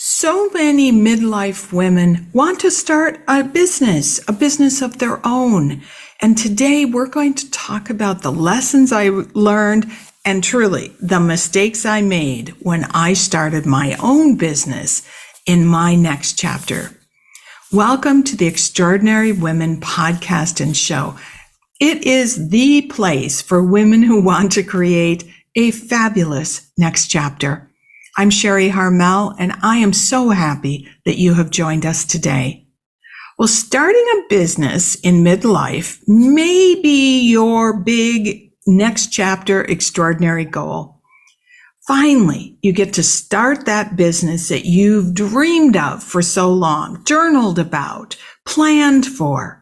So many midlife women want to start a business of their own. And today we're going to talk about the lessons I learned and truly the mistakes I made when I started my own business in my next chapter. Welcome to the Extraordinary Women podcast and show. It is the place for women who want to create a fabulous next chapter. I'm Sharri Harmel, and I am so happy that you have joined us today. Well, starting a business in midlife may be your big next chapter extraordinary goal. Finally, you get to start that business that you've dreamed of for so long, journaled about, planned for.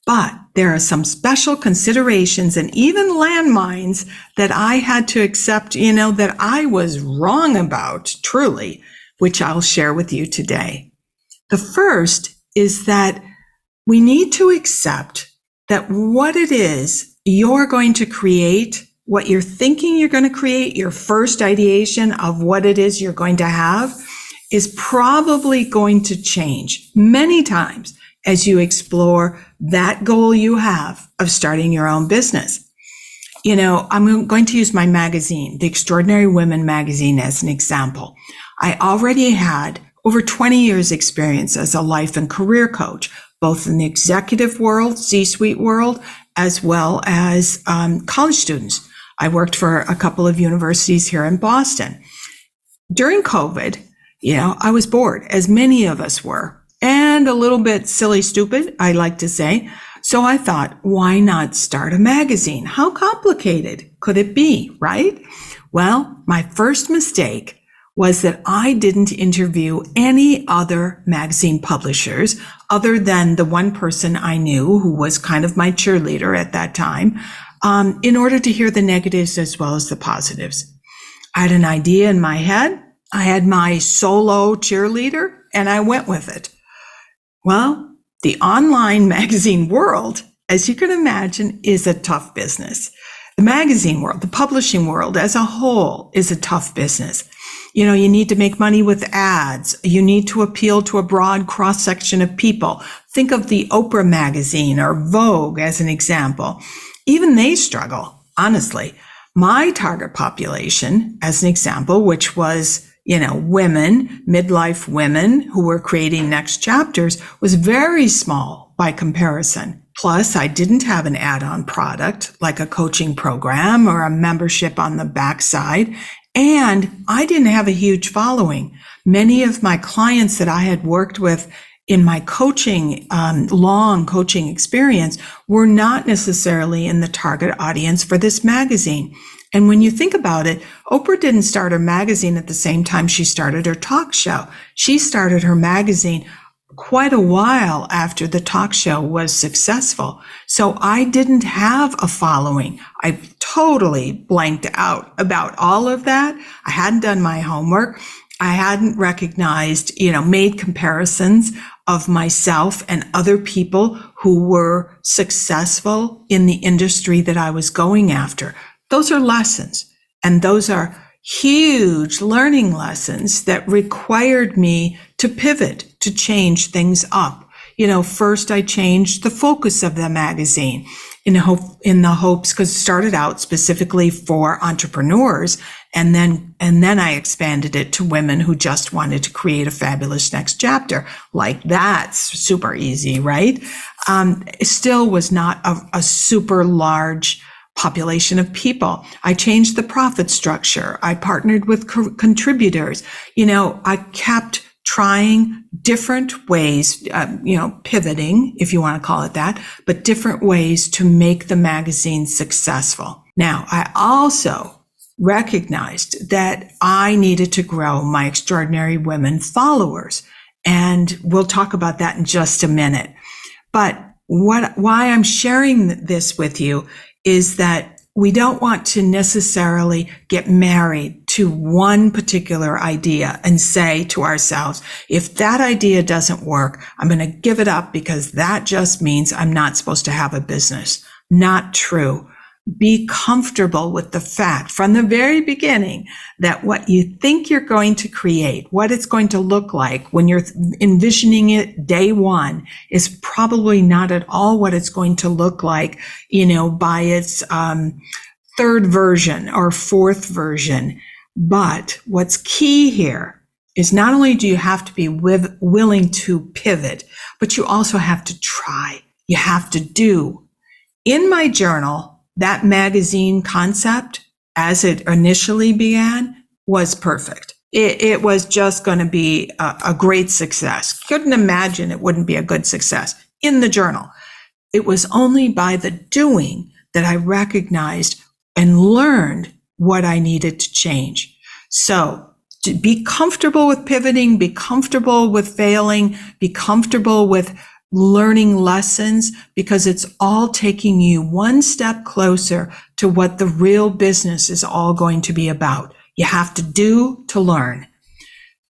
But there are some special considerations and even landmines that I had to accept, that I was wrong about, truly, which I'll share with you today. The first is that we need to accept that what it is you're going to create, what you're thinking you're going to create, your first ideation of what it is you're going to have, is probably going to change many times as you explore that goal you have of starting your own business. I'm going to use my magazine, the Extraordinary Women magazine, as an example. I already had over 20 years experience as a life and career coach, both in the executive world, C-suite world, as well as college students. I worked for a couple of universities here in Boston. During COVID, I was bored, as many of us were, and a little bit silly stupid, I like to say. So I thought, why not start a magazine? How complicated could it be, right? Well, my first mistake was that I didn't interview any other magazine publishers other than the one person I knew who was kind of my cheerleader at that time, in order to hear the negatives as well as the positives. I had an idea in my head. I had my solo cheerleader, and I went with it. Well, the online magazine world, as you can imagine, is a tough business. The magazine world, the publishing world as a whole is a tough business. You need to make money with ads. You need to appeal to a broad cross-section of people. Think of the Oprah magazine or Vogue as an example. Even they struggle, honestly. My target population, as an example, which was women, midlife women who were creating next chapters, was very small by comparison. Plus, I didn't have an add-on product like a coaching program or a membership on the backside. And I didn't have a huge following. Many of my clients that I had worked with in my coaching, long coaching experience were not necessarily in the target audience for this magazine. And when you think about it, Oprah didn't start her magazine at the same time she started her talk show. She started her magazine quite a while after the talk show was successful. So I didn't have a following. I totally blanked out about all of that. I hadn't done my homework. I hadn't recognized, made comparisons of myself and other people who were successful in the industry that I was going after. Those are lessons, and those are huge learning lessons that required me to pivot, to change things up. First I changed the focus of the magazine in the hopes, because it started out specifically for entrepreneurs, and then I expanded it to women who just wanted to create a fabulous next chapter. Like, that's super easy, right? It still was not a super large population of people. I changed the profit structure. I partnered with contributors. I kept trying different ways, pivoting, if you want to call it that, but different ways to make the magazine successful. Now, I also recognized that I needed to grow my Extraordinary Women followers. And we'll talk about that in just a minute. But why I'm sharing this with you is that we don't want to necessarily get married to one particular idea and say to ourselves, if that idea doesn't work, I'm going to give it up because that just means I'm not supposed to have a business. Not true. Be comfortable with the fact from the very beginning that what you think you're going to create, what it's going to look like when you're envisioning it day one, is probably not at all what it's going to look like, by its third version or fourth version. But what's key here is not only do you have to be willing to pivot, but you also have to try. You have to do. In my journal, that magazine concept, as it initially began, was perfect. It was just going to be a great success. Couldn't imagine it wouldn't be a good success in the journal. It was only by the doing that I recognized and learned what I needed to change. So to be comfortable with pivoting, be comfortable with failing, be comfortable with learning lessons, because it's all taking you one step closer to what the real business is all going to be about. You have to do to learn.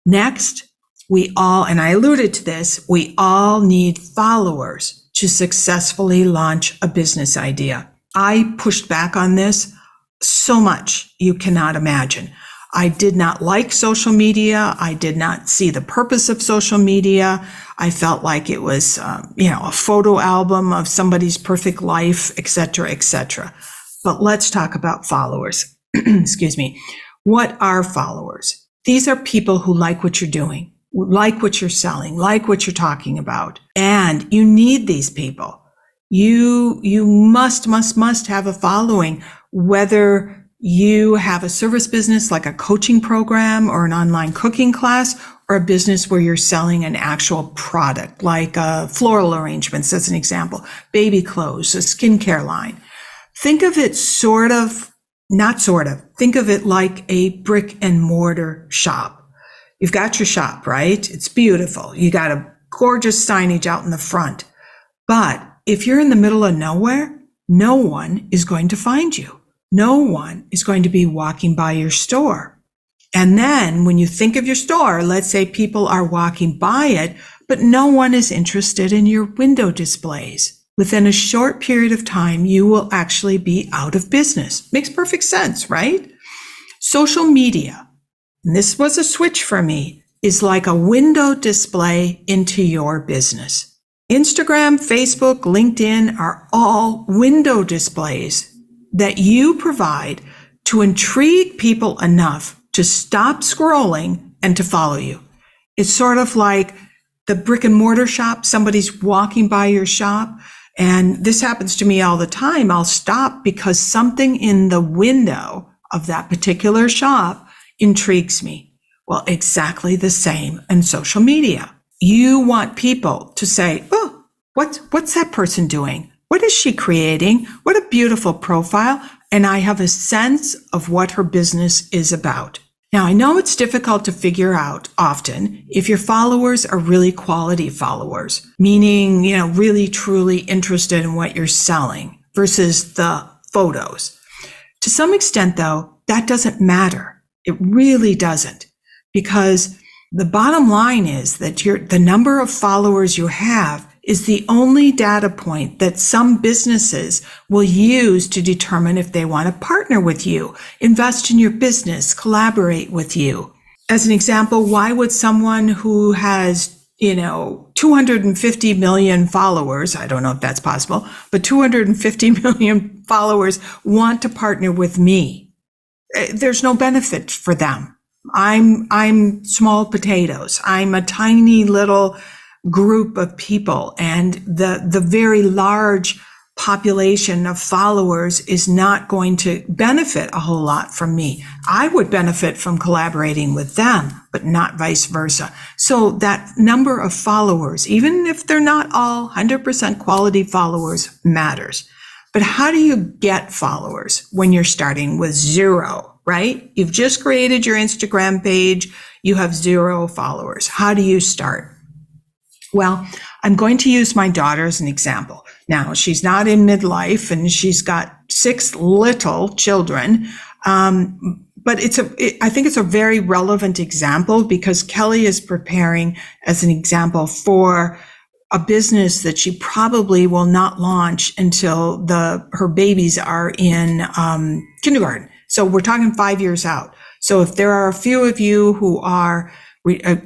Next, we all, and I alluded to this, we all need followers to successfully launch a business idea. I pushed back on this so much you cannot imagine. I did not like social media. I did not see the purpose of social media. I felt like it was, a photo album of somebody's perfect life, et cetera, et cetera. But let's talk about followers. Excuse me. What are followers? These are people who like what you're doing, like what you're selling, like what you're talking about. And you need these people. You must have a following, whether you have a service business like a coaching program or an online cooking class, or a business where you're selling an actual product like floral arrangements, as an example, baby clothes, a skincare line. Think of it think of it like a brick and mortar shop. You've got your shop, right? It's beautiful. You got a gorgeous signage out in the front. But if you're in the middle of nowhere, no one is going to find you. No one is going to be walking by your store. And then when you think of your store, let's say people are walking by it, but no one is interested in your window displays. Within a short period of time, you will actually be out of business. Makes perfect sense, right? Social media, and this was a switch for me, is like a window display into your business. Instagram, Facebook, LinkedIn are all window displays that you provide to intrigue people enough to stop scrolling and to follow you. It's sort of like the brick and mortar shop. Somebody's walking by your shop, and this happens to me all the time. I'll stop because something in the window of that particular shop intrigues me. Well, exactly the same in social media. You want people to say, oh, what's that person doing? What is she creating? What a beautiful profile. And I have a sense of what her business is about. Now, I know it's difficult to figure out often if your followers are really quality followers, meaning, really truly interested in what you're selling versus the photos. To some extent, though, that doesn't matter. It really doesn't, because the bottom line is that the number of followers you have is the only data point that some businesses will use to determine if they want to partner with you, invest in your business, collaborate with you. As an example, why would someone who has, 250 million followers, I don't know if that's possible, but 250 million followers want to partner with me? There's no benefit for them. I'm small potatoes. I'm a tiny little group of people, and the very large population of followers is not going to benefit a whole lot from me. I would benefit from collaborating with them, but not vice versa. So that number of followers, even if they're not all 100% quality followers, matters. But how do you get followers when you're starting with zero, right? You've just created your Instagram page. You have 0 followers. How do you start? Well, I'm going to use my daughter as an example. Now, she's not in midlife and she's got 6 little children. But I think it's a very relevant example because Kelly is preparing as an example for a business that she probably will not launch until her babies are in kindergarten. So we're talking 5 years out. So if there are a few of you who are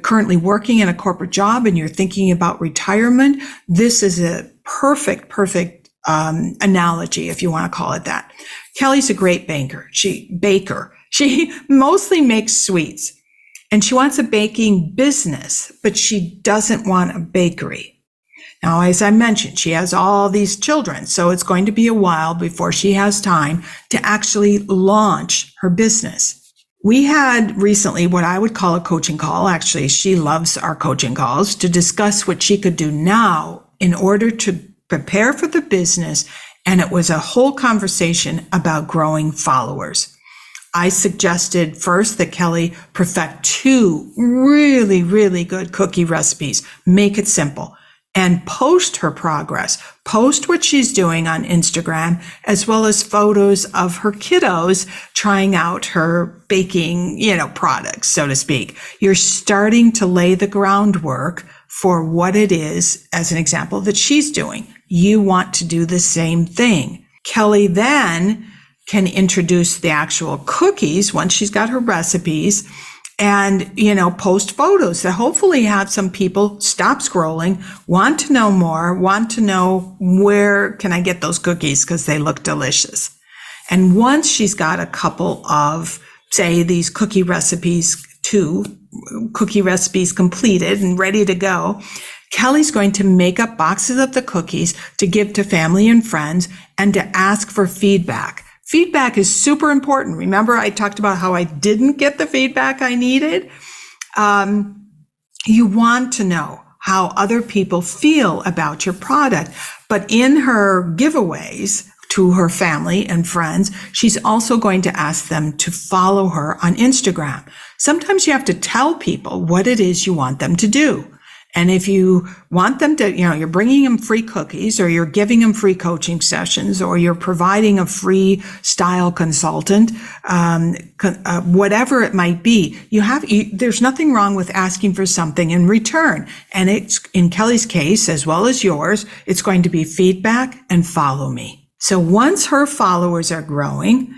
currently working in a corporate job and you're thinking about retirement, this is a perfect analogy, if you want to call it that. Kelly's a great baker. She mostly makes sweets, and she wants a baking business, but she doesn't want a bakery. Now, as I mentioned, she has all these children, so it's going to be a while before she has time to actually launch her business. We had recently what I would call a coaching call. Actually, she loves our coaching calls, to discuss what she could do now in order to prepare for the business. And it was a whole conversation about growing followers. I suggested first that Kelly perfect 2 really, really good cookie recipes, make it simple, and post her progress, post what she's doing on Instagram, as well as photos of her kiddos trying out her baking, products, so to speak. You're starting to lay the groundwork for what it is, as an example, that she's doing. You want to do the same thing. Kelly then can introduce the actual cookies once she's got her recipes, and, post photos that hopefully have some people stop scrolling, want to know more, want to know where can I get those cookies because they look delicious. And once she's got a couple of, say, these cookie recipes, 2 cookie recipes completed and ready to go, Kelly's going to make up boxes of the cookies to give to family and friends and to ask for feedback. Feedback is super important. Remember, I talked about how I didn't get the feedback I needed. You want to know how other people feel about your product. But in her giveaways to her family and friends, she's also going to ask them to follow her on Instagram. Sometimes you have to tell people what it is you want them to do. And if you want them to, you're bringing them free cookies, or you're giving them free coaching sessions, or you're providing a free style consultant, whatever it might be, there's nothing wrong with asking for something in return. And it's, in Kelly's case, as well as yours, it's going to be feedback and follow me. So once her followers are growing,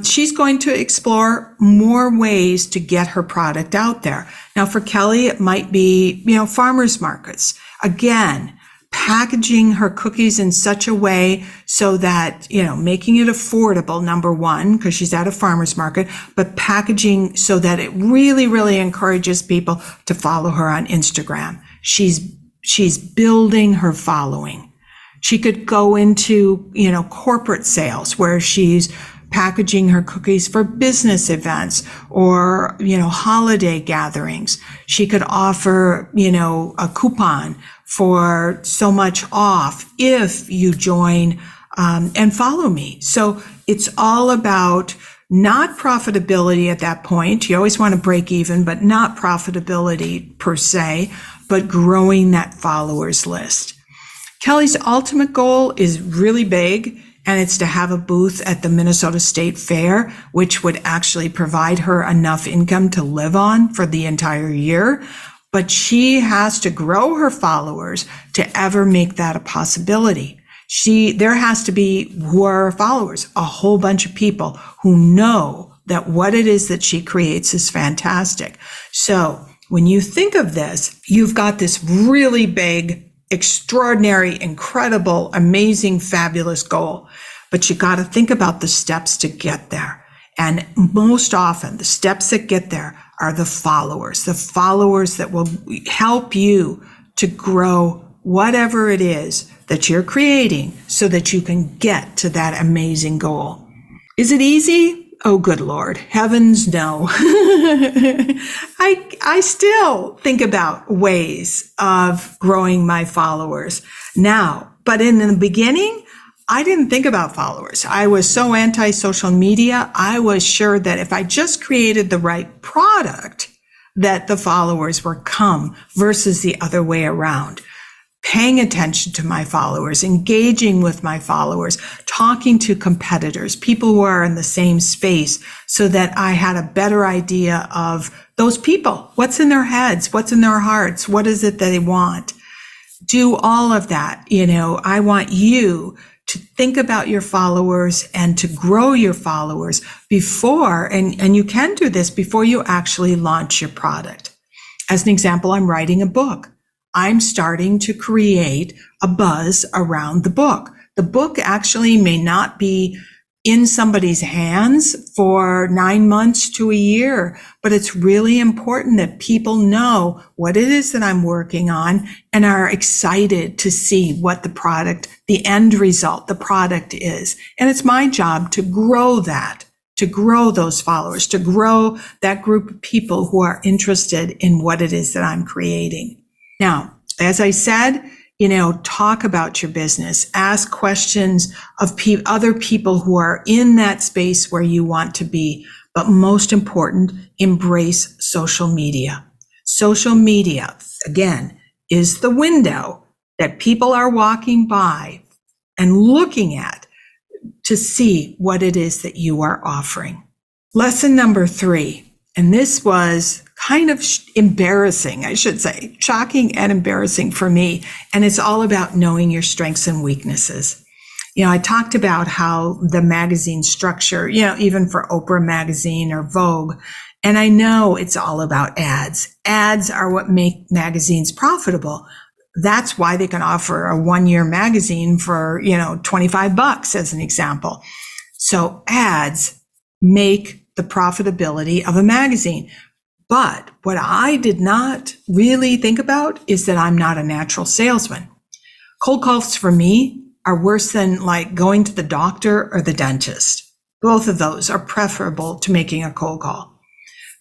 she's going to explore more ways to get her product out there. Now, for Kelly, it might be, farmers markets. Again, packaging her cookies in such a way so that, making it affordable, number one, because she's at a farmer's market, but packaging so that it really, really encourages people to follow her on Instagram. She's building her following. She could go into, corporate sales where she's packaging her cookies for business events or, holiday gatherings. She could offer, a coupon for so much off if you join and follow me. So it's all about not profitability at that point. You always want to break even, but not profitability per se, but growing that followers list. Kelly's ultimate goal is really big, and it's to have a booth at the Minnesota State Fair, which would actually provide her enough income to live on for the entire year. But she has to grow her followers to ever make that a possibility. There has to be, who are her followers, a whole bunch of people who know that what it is that she creates is fantastic. So when you think of this, you've got this really big, extraordinary, incredible, amazing, fabulous goal. But you got to think about the steps to get there. And most often, the steps that get there are the followers that will help you to grow whatever it is that you're creating so that you can get to that amazing goal. Is it easy? Oh, good Lord. Heavens, no. I still think about ways of growing my followers now, but in the beginning, I didn't think about followers. I was so anti-social media. I was sure that if I just created the right product, that the followers would come versus the other way around. Paying attention to my followers, engaging with my followers, talking to competitors, people who are in the same space, so that I had a better idea of those people, what's in their heads, what's in their hearts, what is it that they want. do all of that. I want you to think about your followers and to grow your followers before, and you can do this before you actually launch your product. As an example, I'm writing a book. I'm starting to create a buzz around the book. The book actually may not be in somebody's hands for 9 months to a year, but it's really important that people know what it is that I'm working on and are excited to see what the end result, the product is. And it's my job to grow that, to grow those followers, to grow that group of people who are interested in what it is that I'm creating. Now, as I said, talk about your business, ask questions of other people who are in that space where you want to be. But most important, embrace social media. Social media, again, is the window that people are walking by and looking at to see what it is that you are offering. Lesson number 3, and this was kind of embarrassing, I should say, shocking and embarrassing for me. And it's all about knowing your strengths and weaknesses. I talked about how the magazine structure, even for Oprah magazine or Vogue, and I know it's all about ads. Ads are what make magazines profitable. That's why they can offer a 1-year magazine for, $25 as an example. So ads make the profitability of a magazine. But what I did not really think about is that I'm not a natural salesman. Cold calls for me are worse than like going to the doctor or the dentist. Both of those are preferable to making a cold call.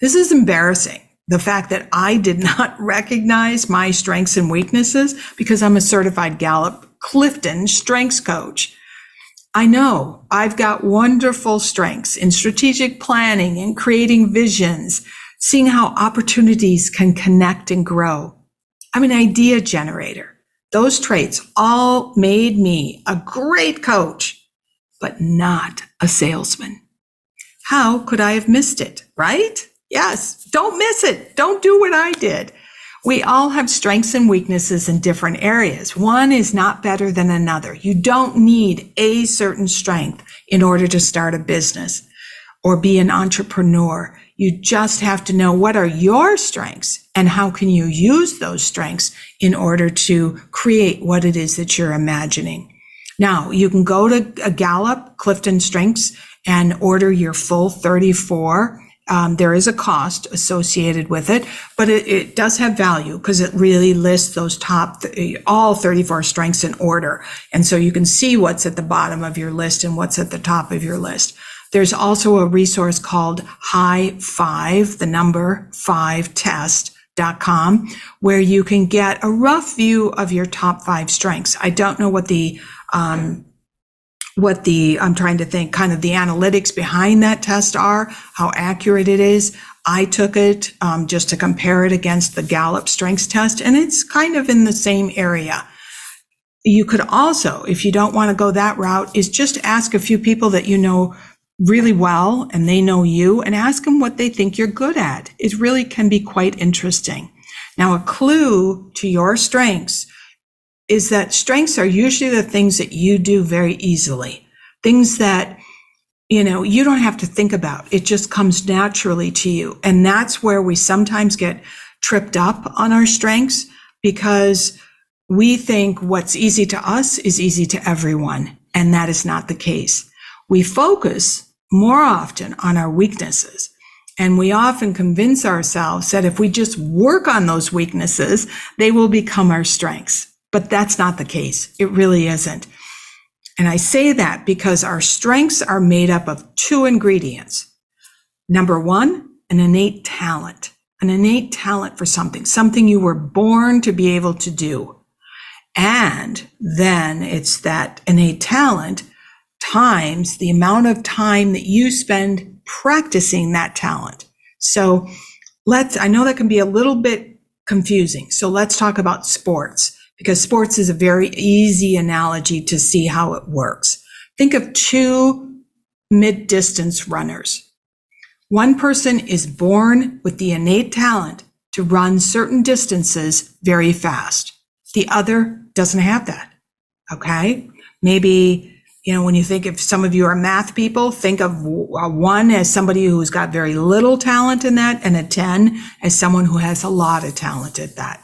This is embarrassing. The fact that I did not recognize my strengths and weaknesses because I'm a certified Gallup Clifton strengths coach. I know I've got wonderful strengths in strategic planning and creating visions, seeing how opportunities can connect and grow. I'm an idea generator. Those traits all made me a great coach, but not a salesman. How could I have missed it, right? Yes, don't miss it. Don't do what I did. We all have strengths and weaknesses in different areas. One is not better than another. You don't need a certain strength in order to start a business or be an entrepreneur. You just have to know what are your strengths and how can you use those strengths in order to create what it is that you're imagining. Now, you can go to a Gallup Clifton Strengths and order your full 34. There is a cost associated with it, but it does have value because it really lists those all 34 strengths in order. And so you can see what's at the bottom of your list and what's at the top of your list. There's also a resource called High5, the number 5test.com, where you can get a rough view of your top 5 strengths. I don't know what I'm trying to think, kind of the analytics behind that test are, how accurate it is. I took it just to compare it against the Gallup Strengths Test, and it's kind of in the same area. You could also, if you don't want to go that route, is just ask a few people that you know really well and they know you and ask them what they think you're good at. It really can be quite interesting. Now, a clue to your strengths is that strengths are usually the things that you do very easily, things that, you don't have to think about. It just comes naturally to you. And that's where we sometimes get tripped up on our strengths because we think what's easy to us is easy to everyone. And that is not the case. We focus more often on our weaknesses. And we often convince ourselves that if we just work on those weaknesses, they will become our strengths. But that's not the case. It really isn't. And I say that because our strengths are made up of 2 ingredients. Number 1, an innate talent for something you were born to be able to do. And then it's that innate talent times the amount of time that you spend practicing that talent. So I know that can be a little bit confusing. So let's talk about sports, because sports is a very easy analogy to see how it works. Think of 2 mid-distance runners. One person is born with the innate talent to run certain distances very fast. The other doesn't have that. Okay. Maybe, when you think, if some of you are math people, think of a 1 as somebody who's got very little talent in that, and a 10 as someone who has a lot of talent at that.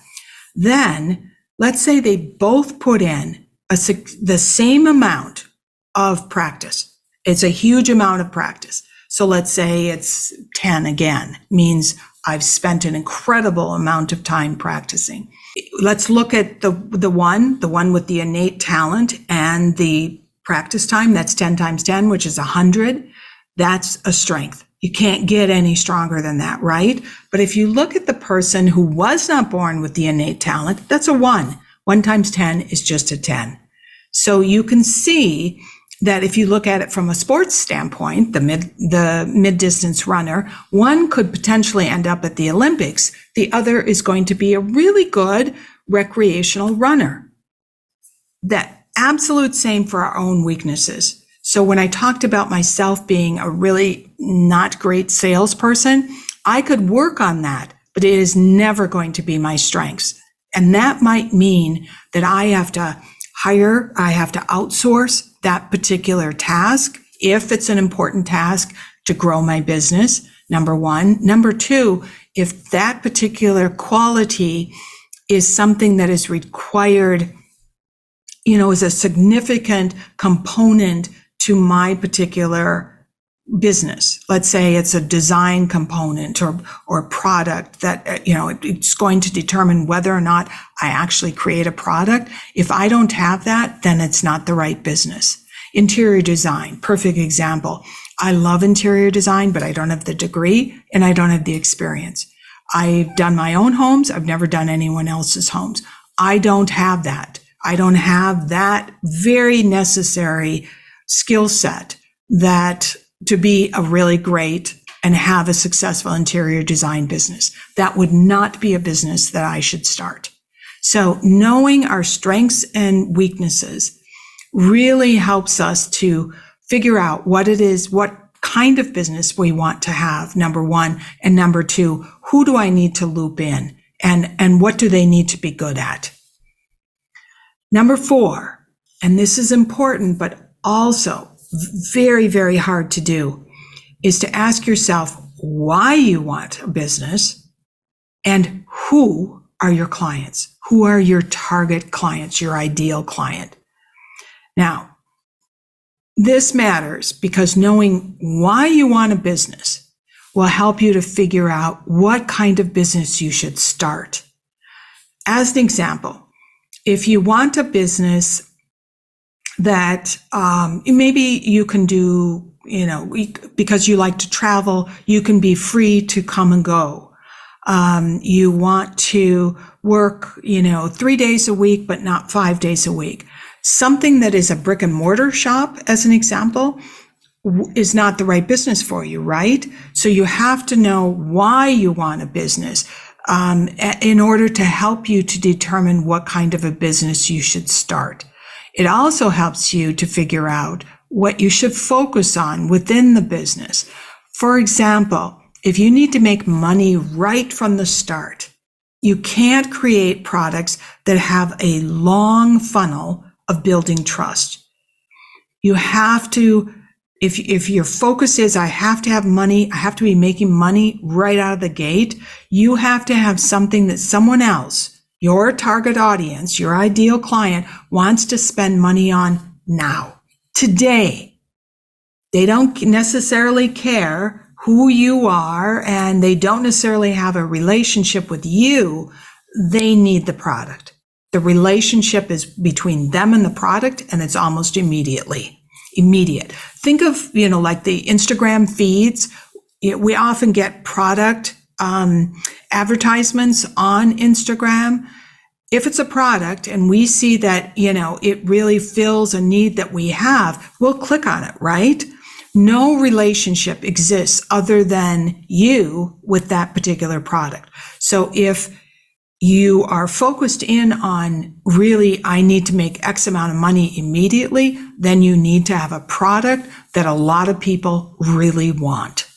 Then let's say they both put in the same amount of practice. It's a huge amount of practice. So let's say it's 10 again, means I've spent an incredible amount of time practicing. Let's look at the one with the innate talent and the practice time. That's 10 times 10, which is 100. That's a strength. You can't get any stronger than that, right? But if you look at the person who was not born with the innate talent, that's a 1. 1 times 10 is just a 10. So you can see that if you look at it from a sports standpoint, the mid-distance runner, one could potentially end up at the Olympics. The other is going to be a really good recreational runner. That absolute same for our own weaknesses. So when I talked about myself being a really not great salesperson, I could work on that, but it is never going to be my strengths. And that might mean that I have to outsource that particular task if it's an important task to grow my business, number one. Number two, if that particular quality is something that is required, is a significant component to my particular business. Let's say it's a design component or product that, it's going to determine whether or not I actually create a product. If I don't have that, then it's not the right business. Interior design, perfect example. I love interior design, but I don't have the degree and I don't have the experience. I've done my own homes. I've never done anyone else's homes. I don't have that. I don't have that very necessary skill set that to be a really great and have a successful interior design business. That would not be a business that I should start. So knowing our strengths and weaknesses really helps us to figure out what it is, what kind of business we want to have, number one, and number two, who do I need to loop in and what do they need to be good at? Number 4, and this is important, but also very, very hard to do, is to ask yourself why you want a business and who are your clients? Who are your target clients, your ideal client? Now, this matters because knowing why you want a business will help you to figure out what kind of business you should start. As an example, if you want a business that maybe you can do, because you like to travel, you can be free to come and go. You want to work, 3 days a week, but not 5 days a week. Something that is a brick and mortar shop, as an example, is not the right business for you, right? So you have to know why you want a business in order to help you to determine what kind of a business you should start. It also helps you to figure out what you should focus on within the business. For example, if you need to make money right from the start, you can't create products that have a long funnel of building trust. You have to, if your focus is, I have to have money, I have to be making money right out of the gate, you have to have something that someone else, your target audience, your ideal client, wants to spend money on now, today. They don't necessarily care who you are, and they don't necessarily have a relationship with you. They need the product. The relationship is between them and the product, and it's almost immediate. Think of, like the Instagram feeds. We often get product advertisements on Instagram. If it's a product and we see that, it really fills a need that we have, we'll click on it, right? No relationship exists other than you with that particular product. So if you are focused in on really, I need to make X amount of money immediately, then you need to have a product that a lot of people really want.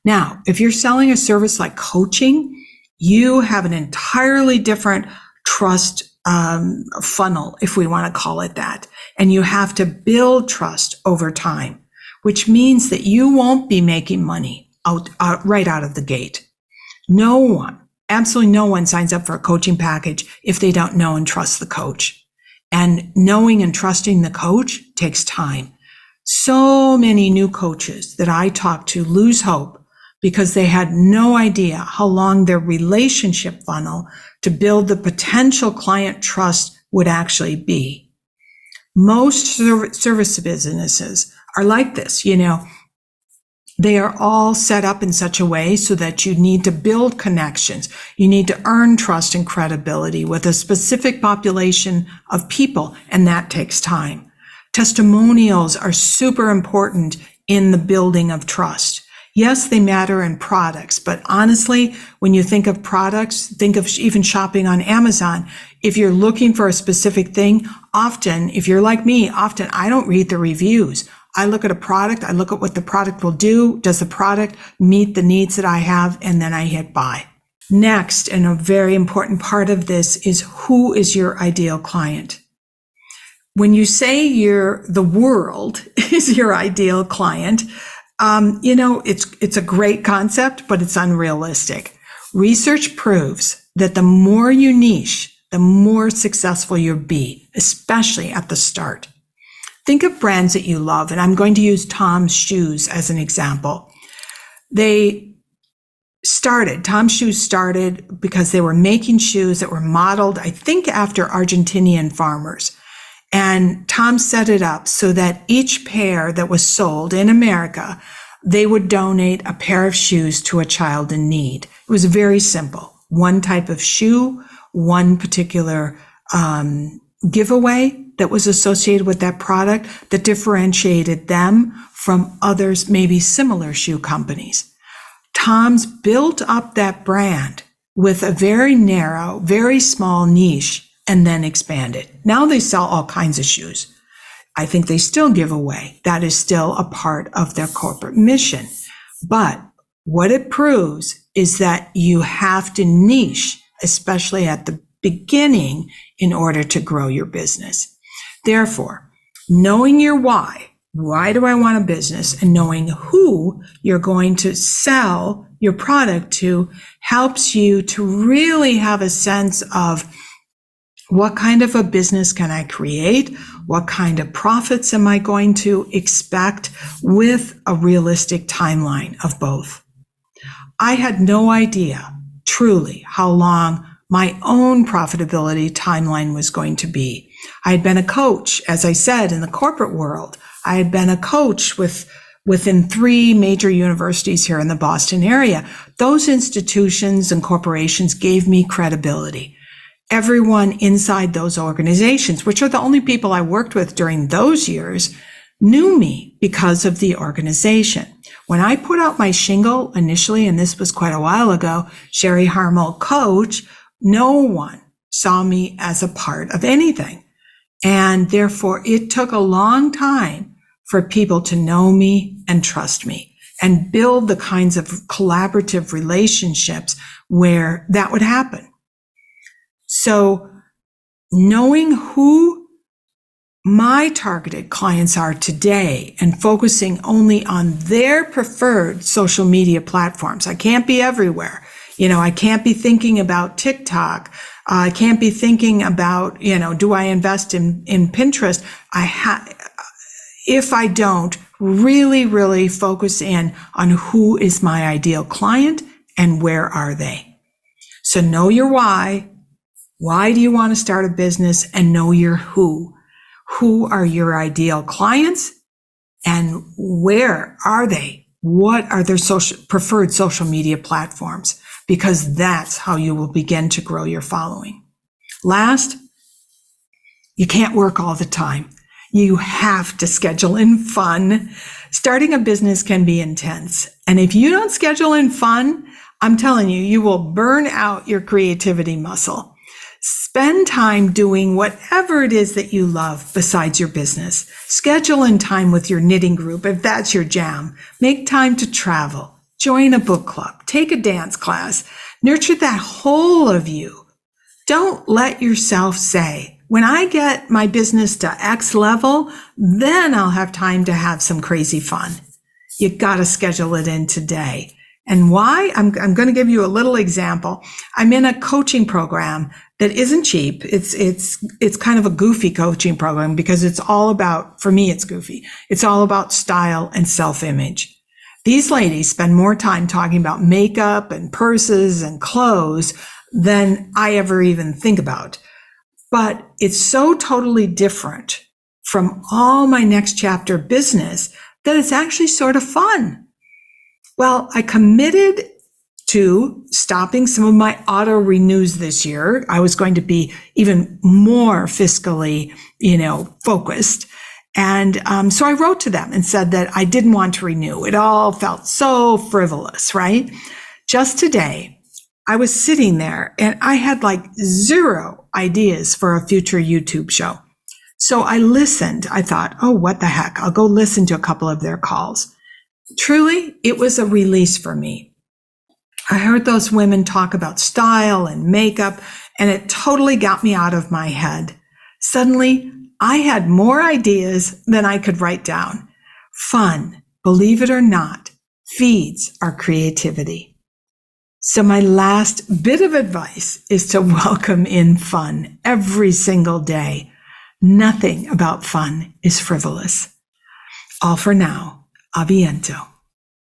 Now, if you're selling a service like coaching, you have an entirely different trust funnel, if we want to call it that. And you have to build trust over time, which means that you won't be making money right out of the gate. No one, absolutely no one signs up for a coaching package if they don't know and trust the coach. And knowing and trusting the coach takes time. So many new coaches that I talk to lose hope because they had no idea how long their relationship funnel to build the potential client trust would actually be. Most service businesses are like this, They are all set up in such a way so that you need to build connections. You need to earn trust and credibility with a specific population of people, and that takes time. Testimonials are super important in the building of trust. Yes, they matter in products, but honestly, when you think of products, think of even shopping on Amazon. If you're looking for a specific thing, often, if you're like me, often I don't read the reviews. I look at a product, I look at what the product will do. Does the product meet the needs that I have? And then I hit buy. Next, and a very important part of this is, who is your ideal client? When you say the world is your ideal client, it's a great concept, but it's unrealistic. Research proves that the more you niche, the more successful you'll be, especially at the start. Think of brands that you love, and I'm going to use Tom's Shoes as an example. Tom's Shoes started because they were making shoes that were modeled, I think, after Argentinian farmers. And Tom set it up so that each pair that was sold in America, they would donate a pair of shoes to a child in need. It was very simple. One type of shoe, one particular giveaway that was associated with that product that differentiated them from others, maybe similar shoe companies. Tom's built up that brand with a very narrow, very small niche and then expanded. Now they sell all kinds of shoes. I think they still give away. That is still a part of their corporate mission. But what it proves is that you have to niche, especially at the beginning, in order to grow your business. Therefore, knowing your why do I want a business, and knowing who you're going to sell your product to helps you to really have a sense of, what kind of a business can I create? What kind of profits am I going to expect, with a realistic timeline of both? I had no idea, truly, how long my own profitability timeline was going to be. I had been a coach, as I said, in the corporate world. I had been a coach within 3 major universities here in the Boston area. Those institutions and corporations gave me credibility. Everyone inside those organizations, which are the only people I worked with during those years, knew me because of the organization. When I put out my shingle initially, and this was quite a while ago, Sharri Harmel Coach, no one saw me as a part of anything. And therefore, it took a long time for people to know me and trust me and build the kinds of collaborative relationships where that would happen. So knowing who my targeted clients are today and focusing only on their preferred social media platforms. I can't be everywhere. I can't be thinking about TikTok. I can't be thinking about, do I invest in Pinterest? If I don't really, really focus in on who is my ideal client and where are they. So know your why. Why do you want to start a business? And know your who. Who are your ideal clients and where are they? What are their preferred social media platforms? Because that's how you will begin to grow your following. Last, you can't work all the time. You have to schedule in fun. Starting a business can be intense. And if you don't schedule in fun, I'm telling you, you will burn out your creativity muscle. Spend time doing whatever it is that you love besides your business. Schedule in time with your knitting group if that's your jam. Make time to travel. Join a book club. Take a dance class. Nurture that whole of you. Don't let yourself say, when I get my business to X level, then I'll have time to have some crazy fun. You got to schedule it in today. And why? I'm going to give you a little example. I'm in a coaching program that isn't cheap. It's kind of a goofy coaching program because it's all about, for me, it's goofy. It's all about style and self-image. These ladies spend more time talking about makeup and purses and clothes than I ever even think about. But it's so totally different from all my next chapter business that it's actually sort of fun. Well, I committed to stopping some of my auto renews this year. I was going to be even more fiscally, focused. And so I wrote to them and said that I didn't want to renew. It all felt so frivolous, right? Just today, I was sitting there and I had like zero ideas for a future YouTube show. So I listened. I thought, oh, what the heck? I'll go listen to a couple of their calls. Truly, it was a release for me. I heard those women talk about style and makeup, and it totally got me out of my head. Suddenly, I had more ideas than I could write down. Fun, believe it or not, feeds our creativity. So my last bit of advice is to welcome in fun every single day. Nothing about fun is frivolous. All for now. A viento.